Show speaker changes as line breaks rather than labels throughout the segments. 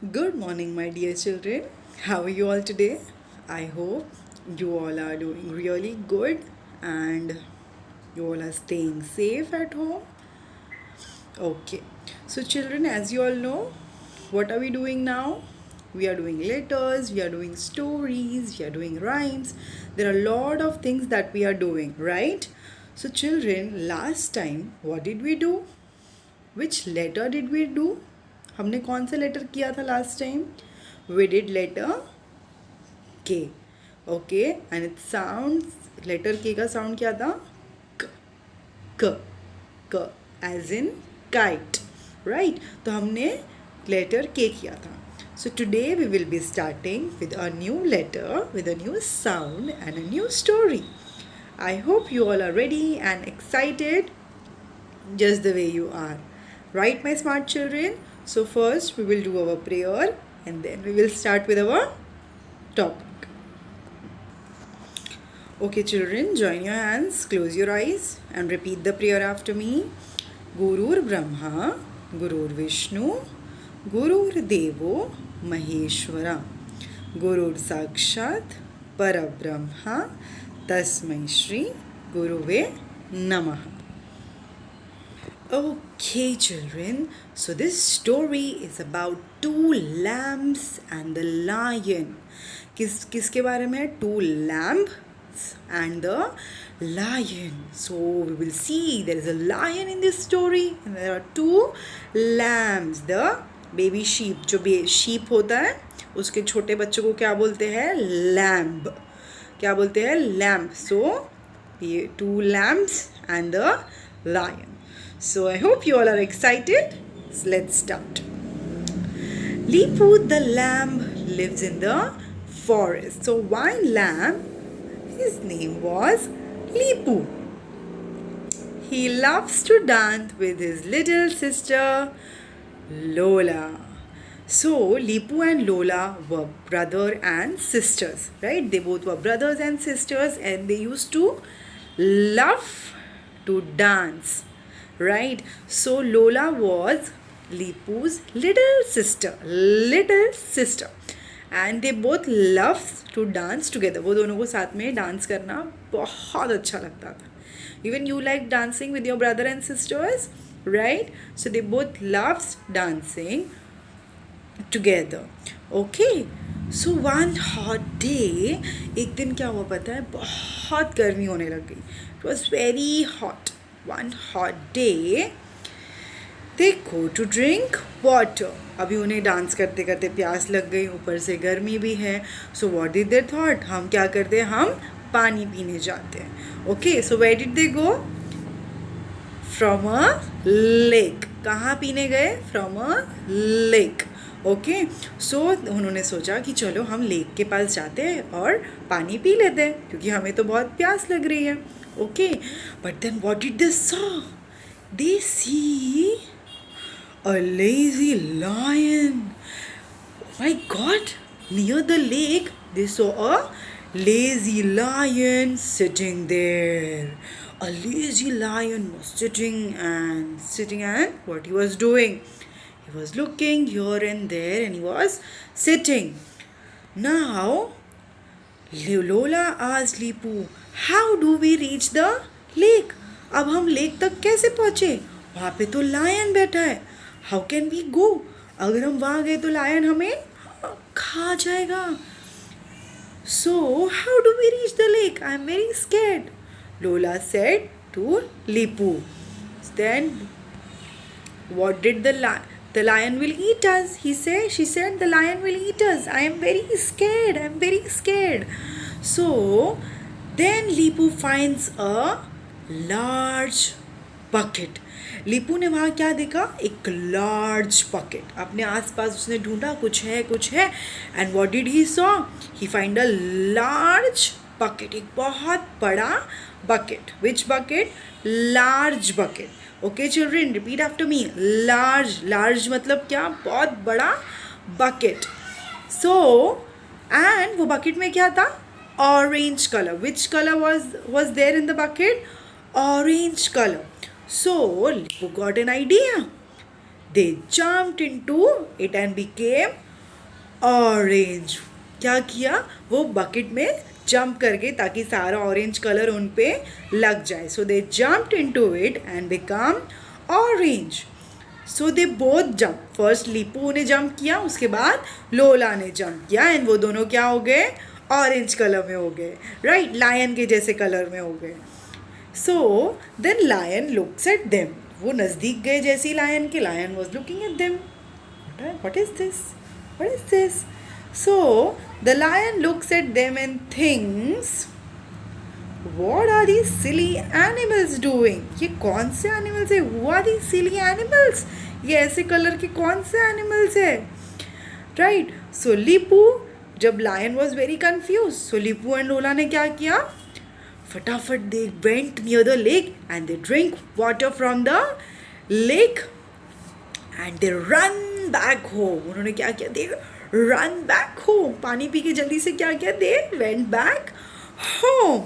Good morning, my dear children. How are you all today? I hope you all are doing really good and you all are staying safe at home. Okay, so children, as you all know, what are we doing now? We are doing letters, we are doing stories, we are doing rhymes. There are a lot of things that we are doing, right? So, children, last time, what did we do? Which letter did we do? हमने कौन सा letter किया था last time? We did letter K. Okay, and it sounds, letter K का sound क्या था? K. K. K as in kite, right? तो हमने letter K किया था. So today we will be starting with a new letter, with a new sound and a new story. I hope you all are ready and excited just the way you are. Right, my smart children? So, first we will do our prayer and then we will start with our topic. Okay, children, join your hands, close your eyes, and repeat the prayer after me. Gurur Brahma, Gurur Vishnu, Gurur Devo Maheshwara, Gurur Sakshat Parabrahma, Tasmai Shri Guruve Namaha. Okay, children, so this story is about two lambs and the lion. किसके बारे में है? Two lambs and the lion. So we will see there is a lion in this story and there are two lambs. The baby sheep, जो sheep होता है उसके छोटे बच्चों को क्या बोलते हैं? Lamb. क्या बोलते हैं? Lamb. So ये two lambs and the lion. So I hope you all are excited. So let's start. Lipu the lamb lives in the forest. So one lamb, his name was Lipu. He loves to dance with his little sister Lola. So Lipu and Lola were brother and sisters, right? They both were brothers and sisters and they used to love to dance, right? So Lola was Lipu's little sister and they both love to dance together. वो दोनों को साथ में dance करना बहुत अच्छा लगता था. Even you like dancing with your brother and sisters, right? So they both loves dancing together. Okay, so one hot day, एक दिन क्या हुआ पता है? बहुत गर्मी होने लग गई. It was very hot. One hot day, they go to drink water. अभी उन्हें डांस करते करते प्यास लग गई, ऊपर से गर्मी भी है. So what did they thought? हम क्या करते हैं? हम पानी पीने जाते हैं. Okay, so where did they go? From a lake. कहाँ पीने गए? From a lake. ओके, सो उन्होंने सोचा कि चलो हम लेक के पास जाते हैं और पानी पी लेते हैं क्योंकि हमें तो बहुत प्यास लग रही है. Okay, but then what did they saw? They see a lazy lion. My God, near the lake they saw a lazy lion sitting there. A lazy lion was sitting and what he was doing? He was looking here and there and he was sitting. Now, Lola asked Lipu, how do we reach the lake? अब हम lake तक कैसे पहुँचे? वहाँ पे तो lion बैठा है. How can we go? अगर हम वहाँ गए तो लायन हमें खा जाएगा. So, how do we reach the lake? I am very scared, Lola said to Lipu. Then, what did the lion will eat us? She said, the lion will eat us. I am very scared. So, then Lipu finds a large bucket. Lipu ने वहाँ क्या देखा? एक large bucket. अपने आसपास उसने ढूंढा, कुछ है and what did he saw? He find a large bucket. एक बहुत बड़ा bucket. Which bucket? Large bucket. Okay children, repeat after me. Large मतलब क्या? बहुत बड़ा बकेट. सो एंड वो बकेट में क्या था? Orange colour. Which colour was there in the bucket? Orange color. So Lipu got an idea. They jumped into it and became orange. क्या किया? वो बकेट में जंप करके ताकि सारा ऑरेंज कलर उन पे लग जाए. So they jumped into it and become orange. So they both jump. First Lipu ने जंप किया, उसके बाद लोला ने जंप किया एंड वो दोनों क्या हो गए? ऑरेंज कलर में हो गए. राइट, लायन के जैसे कलर में हो गए. So then lion looks at them. वो नज़दीक गए जैसे ही लायन के. Lion was looking at them. What is this? What is this? So the lion looks at them and thinks, what are these silly animals doing? ये कौन से animals है? Who are these silly animals? ये ऐसे colour के कौन से animals है? Right? So Lipu, जब lion was very confused, so Lipu and Lola ने क्या किया? फटाफट they went near the lake and they drink water from the lake and they run back home. उन्होंने क्या किया? They run back home. पानी P के जल्दी से क्या किया? They went back home.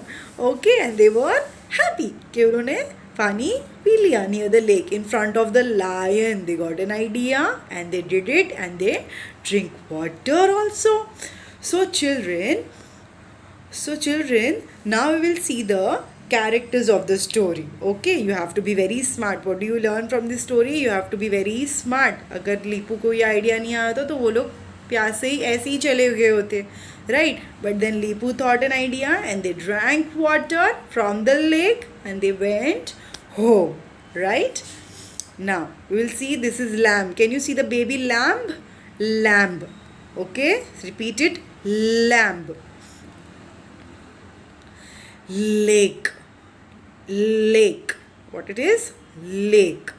Okay, and they were happy कि उन्होंने पानी पी लिया near the lake in front of the lion. They got an idea and they did it and they drink water also. So children, now we will see the characters of the story. Okay, you have to be very smart. What do you learn from this story? You have to be very smart. अगर लीपू को ये idea नहीं आया था तो वो लोग प्यास से ही ऐसे ही चले गए होते. Right, but then Lipu thought an idea and they drank water from the lake and they went home. Right, now we will see, this is lamb. Can you see the baby lamb? Lamb. Okay, repeat it. Lamb. Lake. What it is? Lake.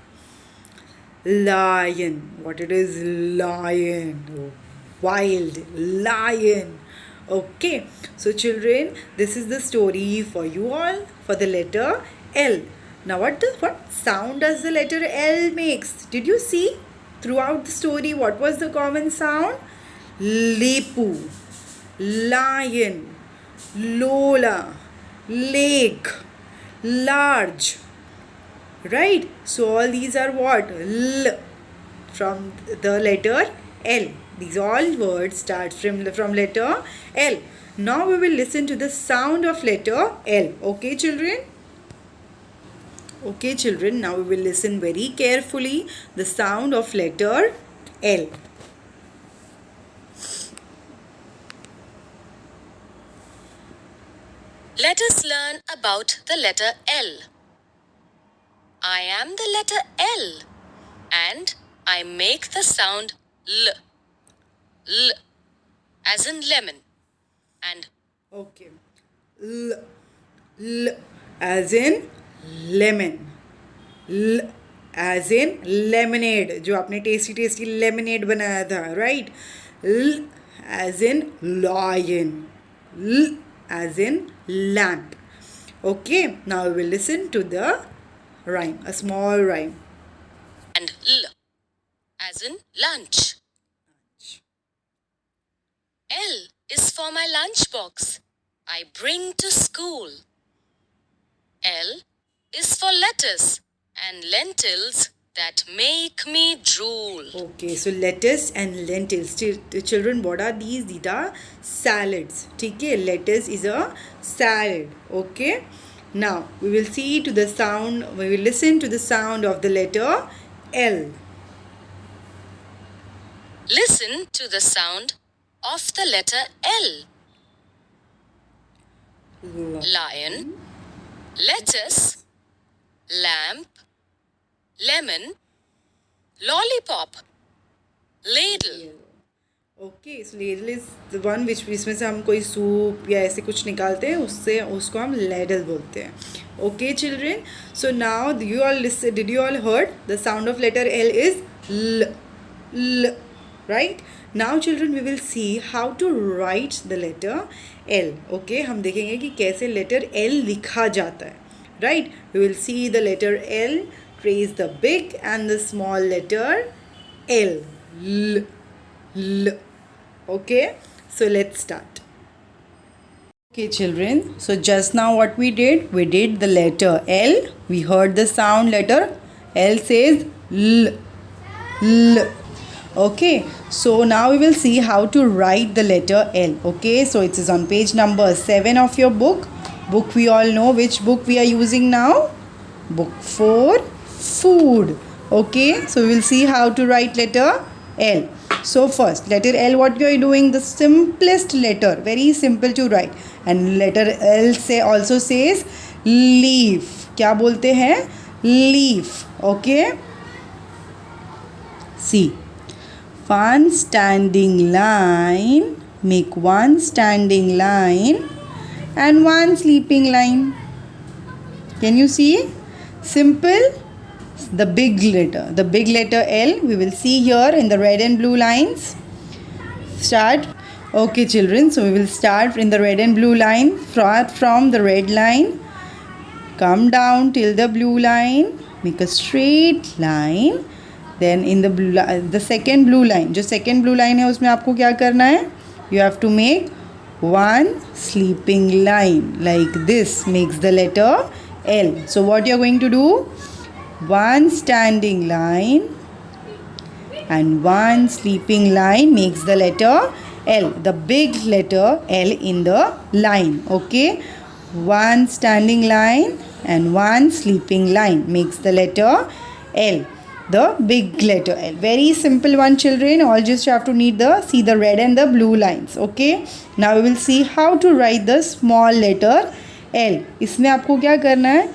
Lion. What it is? Lion. Wild. Lion. Okay, so children, this is the story for you all for the letter L. Now what sound does the letter L makes? Did you see throughout the story what was the common sound? Lipu, lion, Lola, lake, large. Right? So all these are what? L from the letter L. These all words start from letter L. Now we will listen to the sound of letter L. Okay, children? Okay, children. Now we will listen very carefully the sound of letter L.
Let us learn about the letter L. I am the letter L and I make the sound L. L as in lemon and
okay, L as in lemon, L as in lemonade, जो आपने tasty lemonade बनाया था, right? L as in lion, L as in lamp. Okay, now we will listen to the rhyme, a small rhyme.
And L as in lunch. L is for my lunchbox I bring to school. L is for lettuce and lentils that make me drool.
Okay, so lettuce and lentils. Children, what are these? These are salads. Okay, lettuce is a salad. Okay, now we will see to the sound, we will listen to the sound of the letter L.
Listen to the sound of the letter L. Lion, lettuce, lamp, lemon, lollipop, ladle.
Okay, so ladle is the one which इसमें से हम कोई soup या ऐसे कुछ निकालते हैं, उससे उसको हम ladle बोलते हैं. Okay, children. So now you all listen. Did you all heard the sound of letter L is L, L, right? Now children, we will see how to write the letter L. Okay, हम देखेंगे कि कैसे letter L लिखा जाता है. Right? We will see the letter L. Trace the big and the small letter L. L, L. Okay, so let's start. Okay, children. So just now what we did the letter L. We heard the sound letter L says L, L. Okay, so now we will see how to write the letter L. Okay, so it is on page number 7 of your book. Book, we all know which book we are using now. Book 4, food. Okay, so we will see how to write letter L. So first, letter L, what we are doing? The simplest letter, very simple to write. And letter L say also says leaf. क्या बोलते हैं? Leaf. Okay. See. One standing line, make one standing line and one sleeping line. Can you see? Simple. The big letter L, we will see here in the red and blue lines. Start. Okay, children, so we will start in the red and blue line. Start from the red line, come down till the blue line, make a straight line. Then in the second blue line, जो second blue line है उसमें आपको क्या करना है? You have to make one sleeping line like this makes the letter L. So what you are going to do? One standing line and one sleeping line makes the letter L. The big letter L in the line. Okay. One standing line and one sleeping line makes the letter L. The big letter L. Very simple one, children. All just have to see the red and the blue lines. Okay. Now we will see how to write the small letter L. इसमें आपको क्या करना है?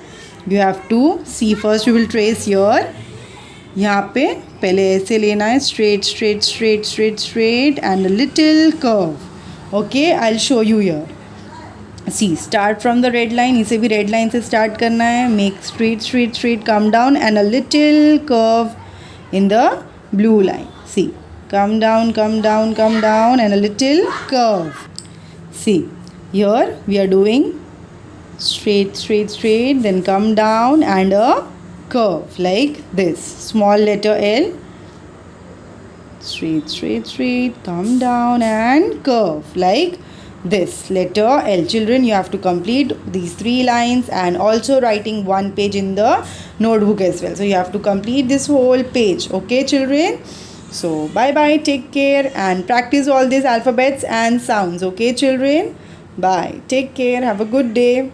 You have to see first. You will trace here. यहाँ पे पहले ऐसे लेना है straight and a little curve. Okay. I'll show you here. See, start from the red line. इसे भी red line से start करना है. Make straight, come down and a little curve in the blue line. See, come down and a little curve. See, here we are doing straight, then come down and a curve like this. Small letter L. Straight, come down and curve like this letter L. Children, you have to complete these 3 lines and also writing one page in the notebook as well. So you have to complete this whole page. Okay, children? So bye, take care and practice all these alphabets and sounds. Okay, children? Bye. Take care. Have a good day.